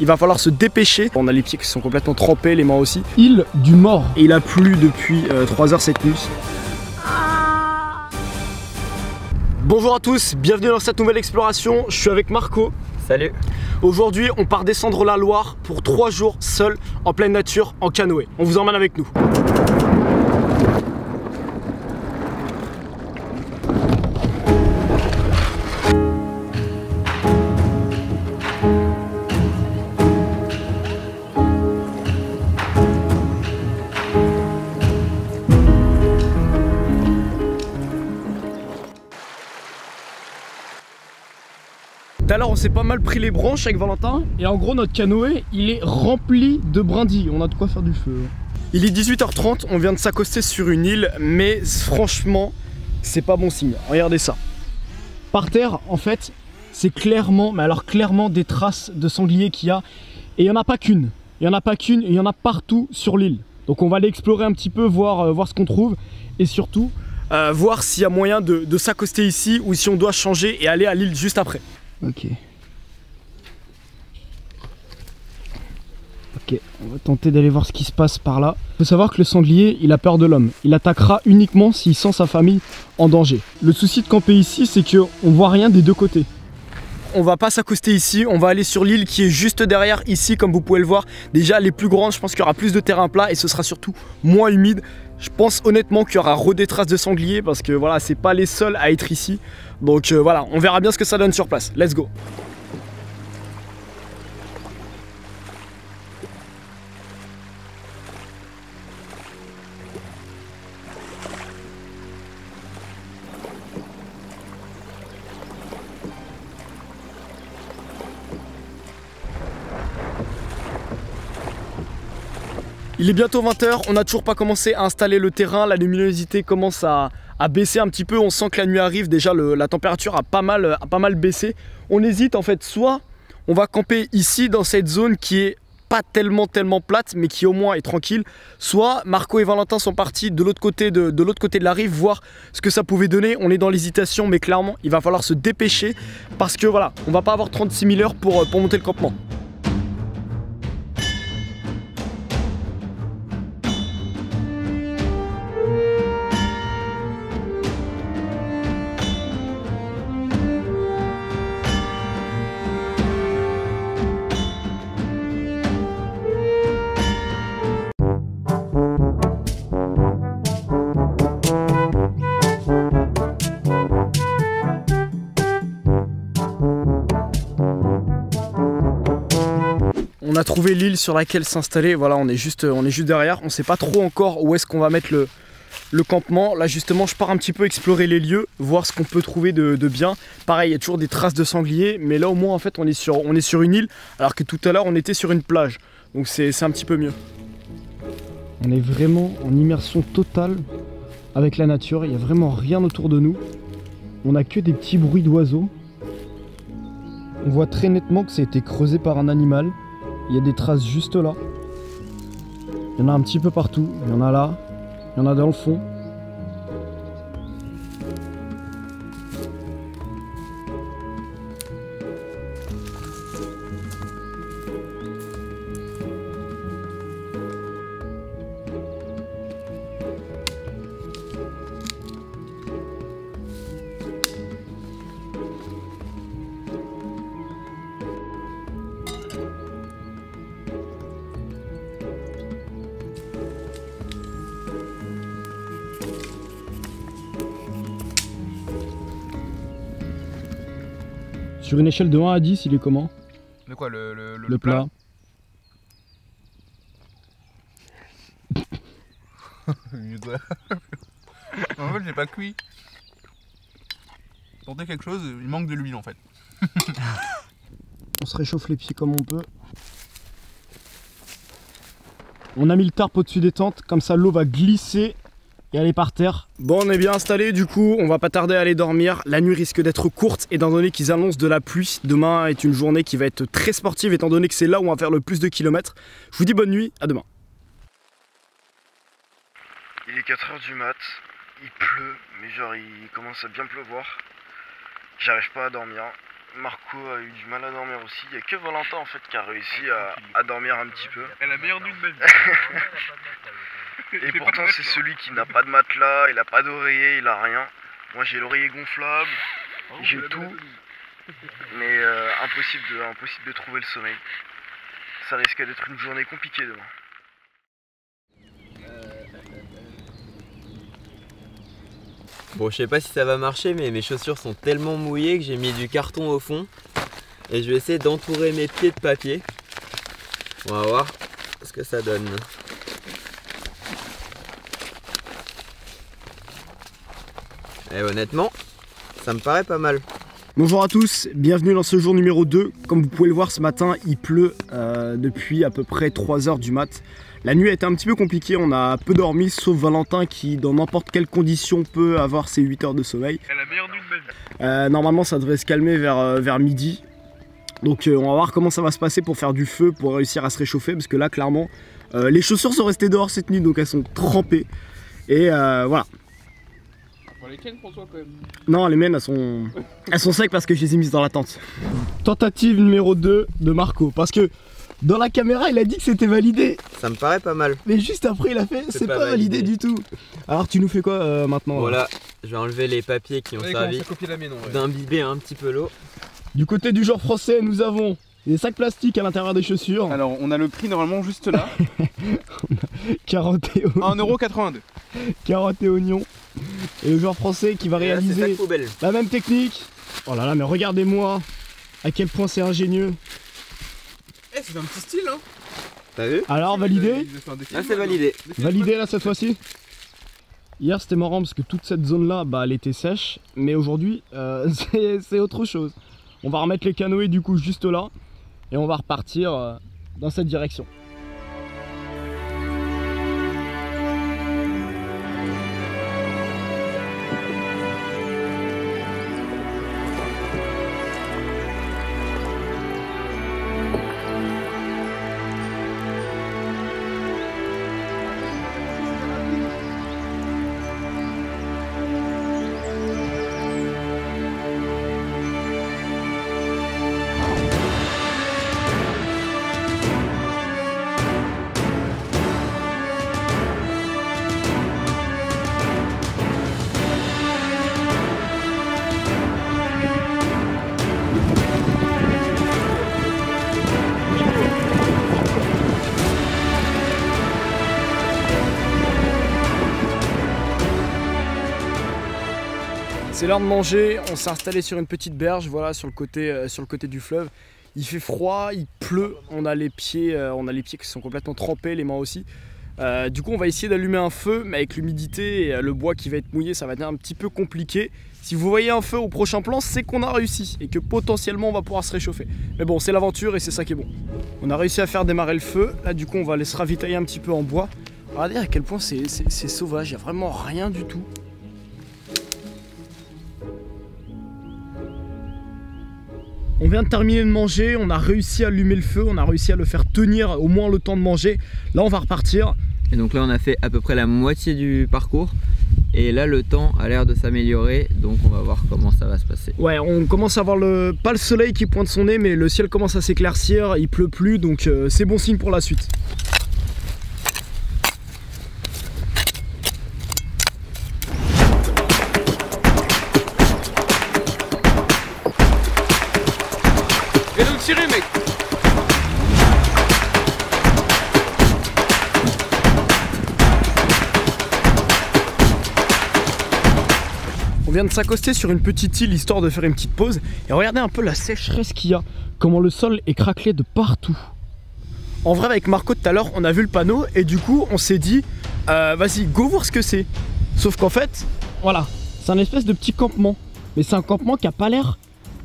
il va falloir se dépêcher. On a les pieds qui sont complètement trempés, les mains aussi. Île du Mort. Et il a plu depuis 3 heures cette nuit. Bonjour à tous, bienvenue dans cette nouvelle exploration. Je suis avec Marco. Salut. Aujourd'hui, on part descendre la Loire pour 3 jours seul en pleine nature en canoë. On vous emmène avec nous. Tout à l'heure on s'est pas mal pris les branches avec Valentin. Et en gros notre canoë il est rempli de brindilles, on a de quoi faire du feu. Il est 18h30, on vient de s'accoster sur une île, mais franchement c'est pas bon signe, regardez ça. Par terre en fait c'est clairement, mais alors clairement des traces de sanglier qu'il y a. Et il n'y en a pas qu'une, il y en a partout sur l'île. Donc on va aller explorer un petit peu, voir ce qu'on trouve. Et surtout voir s'il y a moyen de s'accoster ici ou si on doit changer et aller à l'île juste après. Ok, on va tenter d'aller voir ce qui se passe par là. Il faut savoir que le sanglier, il a peur de l'homme. Il attaquera uniquement s'il sent sa famille en danger. Le souci de camper ici, c'est qu'on voit rien des deux côtés. On va pas s'accoster ici, on va aller sur l'île qui est juste derrière ici, comme vous pouvez le voir. Déjà les plus grandes, je pense qu'il y aura plus de terrain plat et ce sera surtout moins humide. Je pense honnêtement qu'il y aura des traces de sanglier parce que voilà, c'est pas les seuls à être ici. Donc voilà, on verra bien ce que ça donne sur place. Let's go. Il est bientôt 20 h, on n'a toujours pas commencé à installer le terrain, la luminosité commence à baisser un petit peu, on sent que la nuit arrive, déjà la température a pas mal baissé. On hésite en fait, soit on va camper ici dans cette zone qui est pas tellement plate mais qui au moins est tranquille, soit Marco et Valentin sont partis de l'autre côté de la rive voir ce que ça pouvait donner. On est dans l'hésitation mais clairement il va falloir se dépêcher parce que voilà, on va pas avoir 36 000 heures pour monter le campement. On a trouvé l'île sur laquelle s'installer, voilà, on est juste derrière. On sait pas trop encore où est-ce qu'on va mettre le campement. Là justement je pars un petit peu explorer les lieux, voir ce qu'on peut trouver de bien. Pareil, il y a toujours des traces de sangliers, mais là au moins en fait on est sur une île, alors que tout à l'heure on était sur une plage. Donc c'est un petit peu mieux. On est vraiment en immersion totale avec la nature, il n'y a vraiment rien autour de nous. On n'a que des petits bruits d'oiseaux. On voit très nettement que ça a été creusé par un animal. Il y a des traces juste là. Il y en a un petit peu partout. Il y en a là. Il y en a dans le fond. Sur une échelle de 1 à 10, il est comment? De quoi le plat? En fait, j'ai pas cuit. Tenter quelque chose, il manque de l'huile en fait. On se réchauffe les pieds comme on peut. On a mis le tarp au-dessus des tentes, comme ça l'eau va glisser et aller par terre. Bon, on est bien installé, du coup on va pas tarder à aller dormir. La nuit risque d'être courte étant donné qu'ils annoncent de la pluie. Demain est une journée qui va être très sportive étant donné que c'est là où on va faire le plus de kilomètres. Je vous dis bonne nuit, à demain. Il est 4 h du mat, il pleut, mais genre il commence à bien pleuvoir. J'arrive pas à dormir, Marco a eu du mal à dormir aussi. Il n'y a que Valentin en fait qui a réussi à dormir un petit peu. Elle a la meilleure nuit de ma vie. Et pourtant c'est celui qui n'a pas de matelas, il n'a pas d'oreiller, il a rien. Moi j'ai l'oreiller gonflable, j'ai tout. Mais impossible de trouver le sommeil. Ça risque d'être une journée compliquée demain. Bon, je sais pas si ça va marcher, mais mes chaussures sont tellement mouillées que j'ai mis du carton au fond. Et je vais essayer d'entourer mes pieds de papier. On va voir ce que ça donne. Et honnêtement, ça me paraît pas mal. Bonjour à tous, bienvenue dans ce jour numéro 2. Comme vous pouvez le voir ce matin, il pleut depuis à peu près 3 h du mat. La nuit a été un petit peu compliquée, on a peu dormi, sauf Valentin qui dans n'importe quelle condition peut avoir ses 8 heures de sommeil. Elle a la meilleure nuit de ma vie. Normalement ça devrait se calmer vers midi. Donc on va voir comment ça va se passer pour faire du feu, pour réussir à se réchauffer. Parce que là clairement, les chaussures sont restées dehors cette nuit, donc elles sont trempées. Et voilà. Bon, les tiennes pour toi quand même. Non, les miennes elles sont secs parce que je les ai mises dans la tente. Tentative numéro 2 de Marco. Parce que dans la caméra il a dit que c'était validé. Ça me paraît pas mal. Mais juste après il a fait c'est pas validé du tout. Alors tu nous fais quoi maintenant? Voilà, je vais enlever les papiers qui ont servi d'imbiber un petit peu l'eau. Du côté du genre français nous avons des sacs plastiques à l'intérieur des chaussures. Alors on a le prix normalement juste là. Carottes et oignons. 1,82 €. Carottes et oignons. Et le joueur français qui va réaliser la même technique. Oh là là, mais regardez-moi à quel point c'est ingénieux. Eh, c'est un petit style hein. T'as vu? Alors validé? Ah, c'est validé. Validé là cette fois-ci. Hier c'était marrant parce que toute cette zone là bah, elle était sèche. Mais aujourd'hui c'est autre chose. On va remettre les canoës du coup juste là. Et on va repartir dans cette direction. C'est l'heure de manger, on s'est installé sur une petite berge, voilà, sur le côté du fleuve. Il fait froid, il pleut, on a les pieds qui sont complètement trempés, les mains aussi. Du coup on va essayer d'allumer un feu, mais avec l'humidité et le bois qui va être mouillé, ça va être un petit peu compliqué. Si vous voyez un feu au prochain plan, c'est qu'on a réussi et que potentiellement on va pouvoir se réchauffer. Mais bon, c'est l'aventure et c'est ça qui est bon. On a réussi à faire démarrer le feu, là du coup on va aller se ravitailler un petit peu en bois. Regardez à quel point c'est sauvage, il n'y a vraiment rien du tout. On vient de terminer de manger, on a réussi à allumer le feu, on a réussi à le faire tenir au moins le temps de manger. Là on va repartir. Et donc là on a fait à peu près la moitié du parcours. Et là le temps a l'air de s'améliorer, donc on va voir comment ça va se passer. Ouais, on commence à voir pas le soleil qui pointe son nez, mais le ciel commence à s'éclaircir, il pleut plus, donc c'est bon signe pour la suite. Et donc tirer mec. On vient de s'accoster sur une petite île histoire de faire une petite pause. Et regardez un peu la sécheresse qu'il y a. Comment le sol est craquelé de partout. En vrai avec Marco tout à l'heure on a vu le panneau et du coup on s'est dit vas-y go voir ce que c'est. Sauf qu'en fait voilà, c'est un espèce de petit campement. Mais c'est un campement qui a pas l'air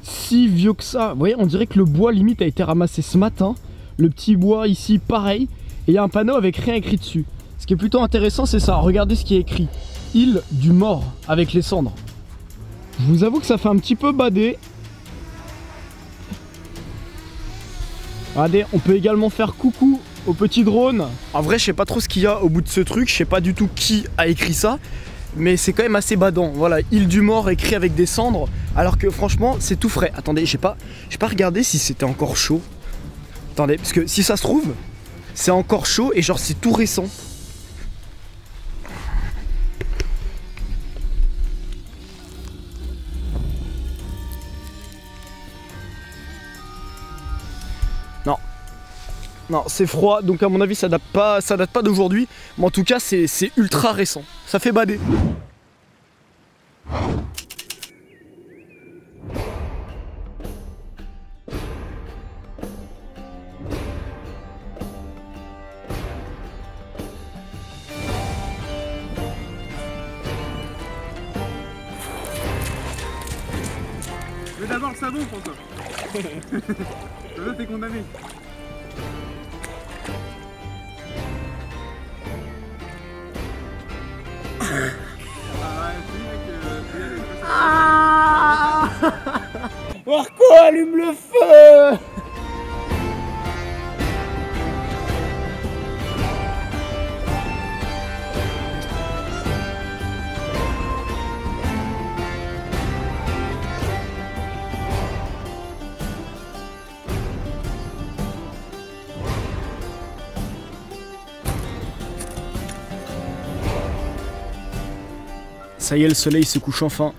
si vieux que ça. Vous voyez, on dirait que le bois limite a été ramassé ce matin. Le petit bois ici pareil. Et il y a un panneau avec rien écrit dessus. Ce qui est plutôt intéressant c'est ça, regardez ce qui est écrit. Île du mort avec les cendres. Je vous avoue que ça fait un petit peu bader. Regardez, on peut également faire coucou au petit drone. En vrai je sais pas trop ce qu'il y a au bout de ce truc, je sais pas du tout qui a écrit ça. mais c'est quand même assez badant. Voilà, île du mort écrit avec des cendres, alors que franchement c'est tout frais. Attendez, j'ai pas regardé si c'était encore chaud. Attendez, parce que si ça se trouve, c'est encore chaud et genre c'est tout récent. Non, c'est froid, donc à mon avis ça date pas d'aujourd'hui, mais en tout cas c'est ultra récent. Ça fait bader. Je veux d'abord le savon, François. Là, t'es condamné. Marco, allume le feu! Ça y est, le soleil se couche enfin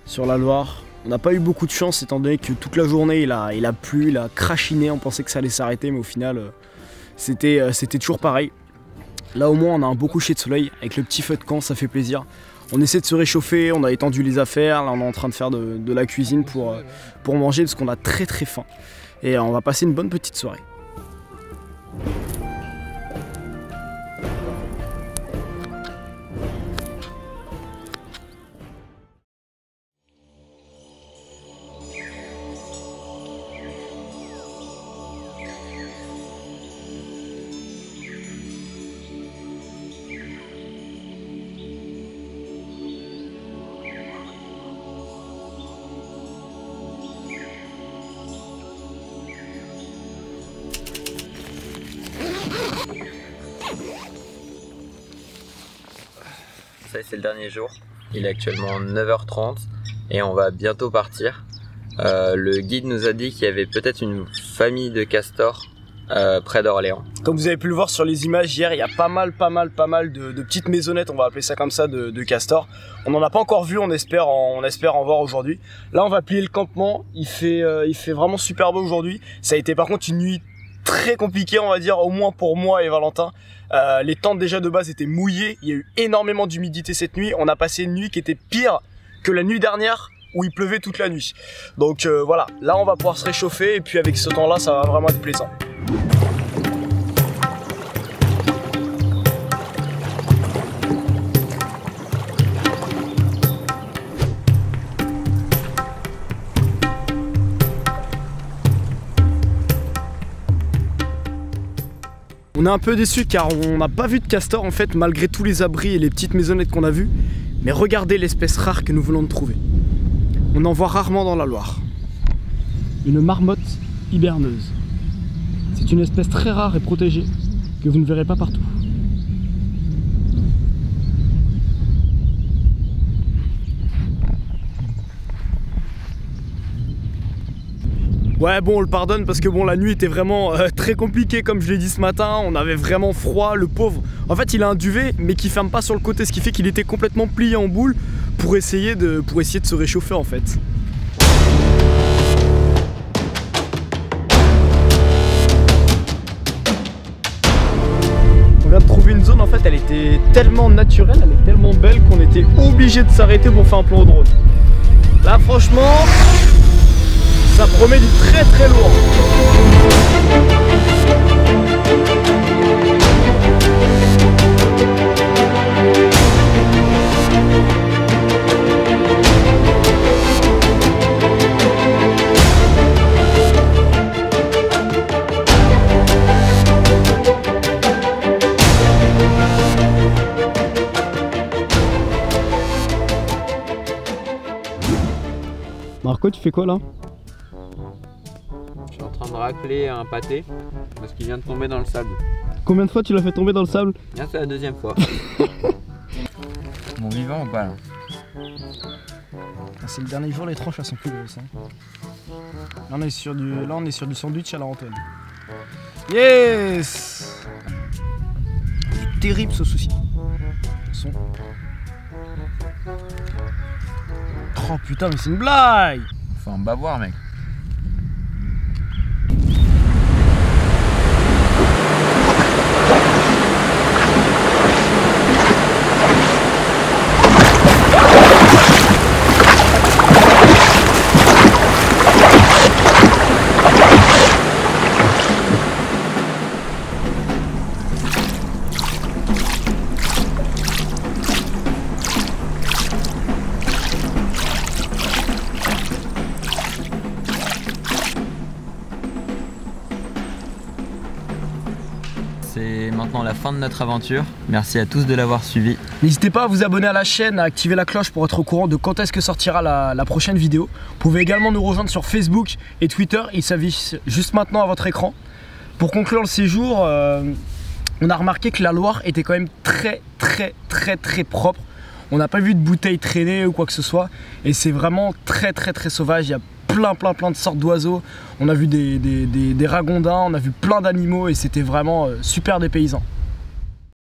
sur la Loire. On n'a pas eu beaucoup de chance étant donné que toute la journée il a plu, il a crachiné, on pensait que ça allait s'arrêter mais au final c'était toujours pareil. Là au moins on a un beau coucher de soleil avec le petit feu de camp, ça fait plaisir. On essaie de se réchauffer, on a étendu les affaires, là on est en train de faire de la cuisine pour manger parce qu'on a très faim. Et on va passer une bonne petite soirée. Ça c'est le dernier jour, il est actuellement 9h30 et on va bientôt partir. Le guide nous a dit qu'il y avait peut-être une famille de castors près d'Orléans. Comme vous avez pu le voir sur les images hier, il y a pas mal de petites maisonnettes, on va appeler ça comme ça, de castors. On n'en a pas encore vu, on espère en voir aujourd'hui. Là on va plier le campement, il fait vraiment super beau aujourd'hui. Ça a été par contre une nuit très compliquée, on va dire, au moins pour moi et Valentin. Les tentes déjà de base étaient mouillées, il y a eu énormément d'humidité cette nuit. On a passé une nuit qui était pire que la nuit dernière où il pleuvait toute la nuit. Donc voilà, là on va pouvoir se réchauffer et puis avec ce temps là ça va vraiment être plaisant. On est un peu déçus car on n'a pas vu de castor en fait malgré tous les abris et les petites maisonnettes qu'on a vues. Mais regardez l'espèce rare que nous venons de trouver. On en voit rarement dans la Loire. Une marmotte hiberneuse. C'est une espèce très rare et protégée que vous ne verrez pas partout. Ouais bon on le pardonne parce que bon la nuit était vraiment très compliquée comme je l'ai dit ce matin, on avait vraiment froid, le pauvre. En fait il a un duvet mais qui ferme pas sur le côté, ce qui fait qu'il était complètement plié en boule pour essayer de se réchauffer en fait. On vient de trouver une zone en fait, elle était tellement naturelle, elle est tellement belle qu'on était obligé de s'arrêter pour faire un plan au drone. Là franchement... ça promet du très lourd. Marco, tu fais quoi là ? Je suis en train de racler un pâté parce qu'il vient de tomber dans le sable. Combien de fois tu l'as fait tomber dans le sable? Là c'est la deuxième fois. Bon vivant ou pas là? C'est le dernier jour, les tranches elles sont plus grosses. Hein. Là on est sur du sandwich à la antenne. Yes! Terrible ce souci. Son. Oh putain mais c'est une blague! Faut un bavoir mec. C'est maintenant la fin de notre aventure. Merci à tous de l'avoir suivi. N'hésitez pas à vous abonner à la chaîne, à activer la cloche pour être au courant de quand est-ce que sortira la prochaine vidéo. Vous pouvez également nous rejoindre sur Facebook et Twitter, ils s'affichent juste maintenant à votre écran. Pour conclure le séjour, on a remarqué que la Loire était quand même très propre. On n'a pas vu de bouteilles traîner ou quoi que ce soit. Et c'est vraiment très sauvage. Il y a plein de sortes d'oiseaux. On a vu des ragondins, on a vu plein d'animaux et c'était vraiment super dépaysant.